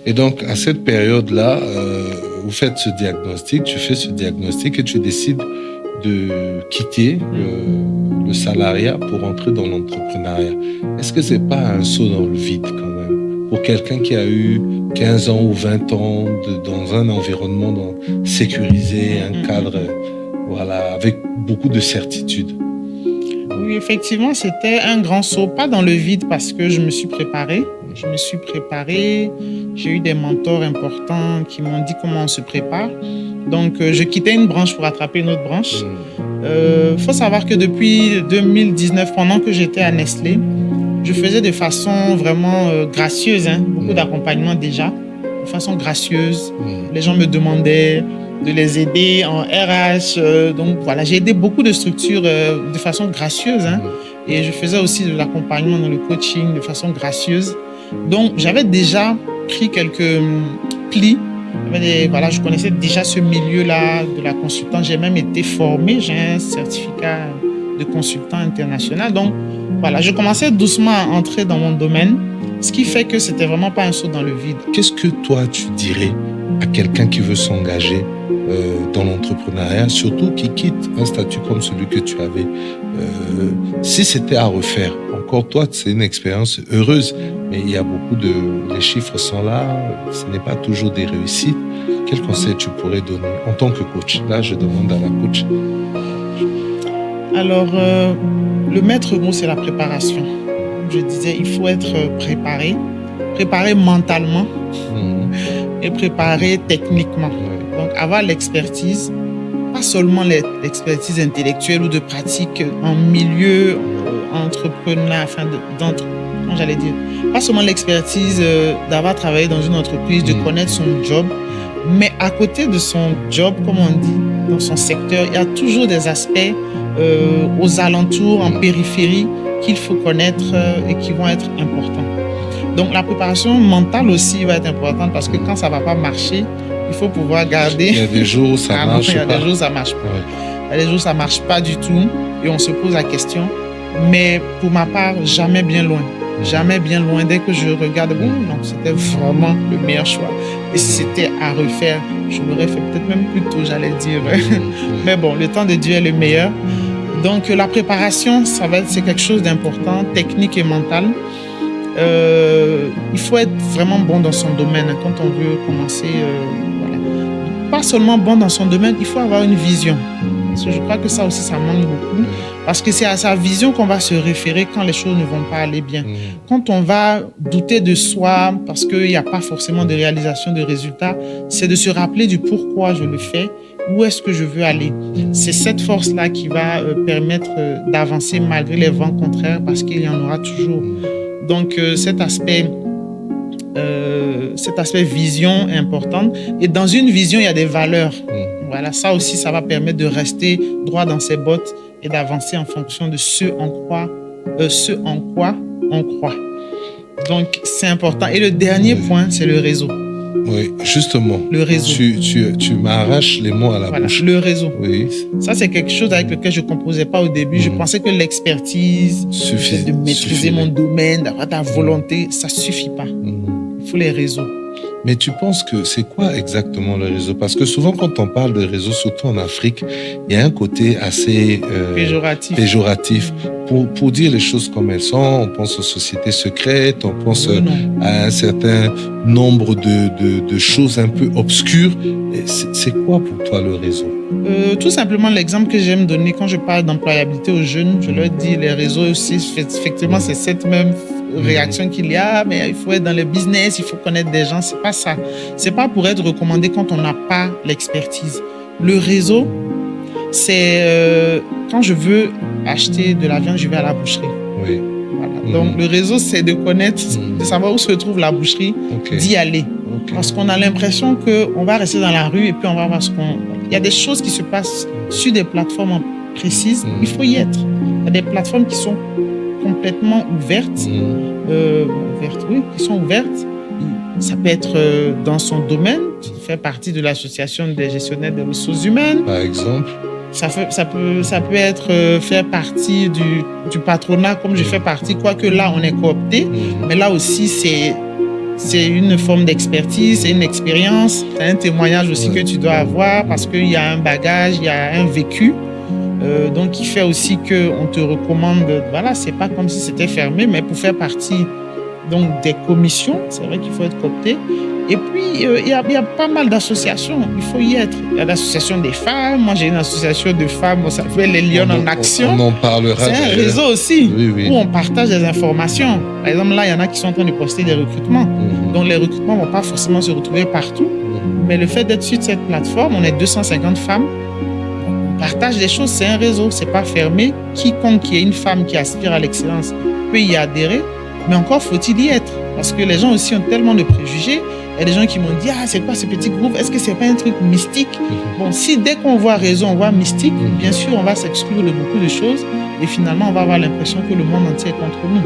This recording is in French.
Et donc, à cette période-là, vous faites ce diagnostic, tu fais ce diagnostic et tu décides de quitter le salariat pour entrer dans l'entrepreneuriat. Est-ce que c'est pas un saut dans le vide quand même pour quelqu'un qui a eu 15 ans ou 20 ans dans un environnement sécurisé, un cadre, voilà, avec beaucoup de certitude? Oui, effectivement, c'était un grand saut, pas dans le vide parce que je me suis préparée. J'ai eu des mentors importants qui m'ont dit comment on se prépare. Donc, je quittais une branche pour attraper une autre branche. Faut savoir que depuis 2019, pendant que j'étais à Nestlé, je faisais de façon vraiment gracieuse, beaucoup d'accompagnement déjà, de façon gracieuse. Les gens me demandaient de les aider en RH. Donc voilà, j'ai aidé beaucoup de structures de façon gracieuse. Et je faisais aussi de l'accompagnement dans le coaching de façon gracieuse. Donc j'avais déjà pris quelques plis. Voilà, je connaissais déjà ce milieu-là de la consultance. J'ai même été formée, j'ai un certificat de consultant international. Donc voilà, je commençais doucement à entrer dans mon domaine, ce qui fait que c'était vraiment pas un saut dans le vide. Qu'est-ce que toi tu dirais à quelqu'un qui veut s'engager dans l'entrepreneuriat, surtout qui quitte un statut comme celui que tu avais? Si c'était à refaire, encore toi, c'est une expérience heureuse, mais il y a beaucoup les chiffres sont là, ce n'est pas toujours des réussites. Quel conseil tu pourrais donner en tant que coach? Là, je demande à la coach. Alors, le maître mot, c'est la préparation. Je disais, il faut être préparé mentalement et préparé techniquement. Donc, avoir l'expertise, pas seulement l'expertise intellectuelle ou de pratique en milieu entrepreneur, pas seulement l'expertise d'avoir travaillé dans une entreprise, de connaître son job, mais à côté de son job, comme on dit, dans son secteur, il y a toujours des aspects aux alentours, en périphérie, qu'il faut connaître et qui vont être importants. Donc la préparation mentale aussi va être importante parce que quand ça ne va pas marcher, il faut pouvoir garder. Il y a des jours où ça marche pas. Il y a des jours où ça marche pas. Il y a des jours où ça marche pas du tout et on se pose la question. Mais pour ma part, jamais bien loin. Jamais bien loin. Dès que je regarde, non, c'était vraiment le meilleur choix. Et si c'était à refaire, je l'aurais fait peut-être même plus tôt, j'allais dire. Mais bon, le temps de Dieu est le meilleur. Donc la préparation, c'est quelque chose d'important, technique et mental. Il faut être vraiment bon dans son domaine quand on veut commencer. Voilà. Pas seulement bon dans son domaine, il faut avoir une vision. Parce que je crois que ça aussi, ça manque beaucoup. Parce que c'est à sa vision qu'on va se référer quand les choses ne vont pas aller bien. Quand on va douter de soi parce qu'il n'y a pas forcément de réalisation de résultats, c'est de se rappeler du pourquoi je le fais, où est-ce que je veux aller. C'est cette force-là qui va permettre d'avancer malgré les vents contraires parce qu'il y en aura toujours. Donc cet aspect vision est important. Et dans une vision, il y a des valeurs. Voilà, ça aussi, ça va permettre de rester droit dans ses bottes et d'avancer en fonction de ce en quoi on croit. Donc, c'est important. Et le dernier point, c'est le réseau. Oui, justement. Le réseau. Tu m'arraches les mots à la bouche. Le réseau. Oui. Ça, c'est quelque chose avec lequel je ne composais pas au début. Je pensais que l'expertise, de maîtriser mon domaine, d'avoir ta volonté, ça ne suffit pas. Il faut les réseaux. Mais tu penses que c'est quoi exactement le réseau? Parce que souvent, quand on parle de réseau, surtout en Afrique, il y a un côté assez péjoratif. Pour dire les choses comme elles sont, on pense aux sociétés secrètes, on pense à un certain nombre de choses un peu obscures. C'est quoi pour toi le réseau? Tout simplement, l'exemple que j'aime donner quand je parle d'employabilité aux jeunes, je leur dis les réseaux aussi, effectivement, c'est cette même réaction qu'il y a, mais il faut être dans le business, il faut connaître des gens, c'est pas ça. C'est pas pour être recommandé quand on n'a pas l'expertise. Le réseau, c'est quand je veux acheter de la viande, je vais à la boucherie. Oui. Voilà. Donc le réseau, c'est de connaître, de savoir où se trouve la boucherie, d'y aller. Parce qu'on a l'impression qu'on va rester dans la rue et puis on va voir ce qu'on... Il y a des choses qui se passent sur des plateformes précises, il faut y être. Il y a des plateformes qui sont complètement ouvertes, qui sont ouvertes. Ça peut être dans son domaine, tu fais partie de l'association des gestionnaires des ressources humaines. Par exemple. Ça peut être faire partie du patronat, comme je fais partie, quoique là on est coopté, mais là aussi c'est une forme d'expertise, c'est une expérience, c'est un témoignage aussi que tu dois avoir parce qu'il y a un bagage, il y a un vécu. Donc, qui fait aussi qu'on te recommande, voilà, c'est pas comme si c'était fermé, mais pour faire partie donc, des commissions, c'est vrai qu'il faut être coopté. Et puis, il y a pas mal d'associations, il faut y être. Il y a l'association des femmes, moi j'ai une association de femmes, ça s'appelle les Lyon en Action. On en parlera. C'est un réseau aussi, oui. où on partage des informations. Par exemple, là, il y en a qui sont en train de poster des recrutements. Donc, les recrutements ne vont pas forcément se retrouver partout. Mais le fait d'être sur cette plateforme, on est 250 femmes, on partage des choses, c'est un réseau, c'est pas fermé. Quiconque qui est une femme qui aspire à l'excellence peut y adhérer, mais encore faut-il y être. Parce que les gens aussi ont tellement de préjugés. Il y a des gens qui m'ont dit « Ah, c'est quoi ce petit groupe? Est-ce que c'est pas un truc mystique ?» Bon, si dès qu'on voit réseau, on voit mystique, bien sûr, on va s'exclure de beaucoup de choses et finalement, on va avoir l'impression que le monde entier est contre nous.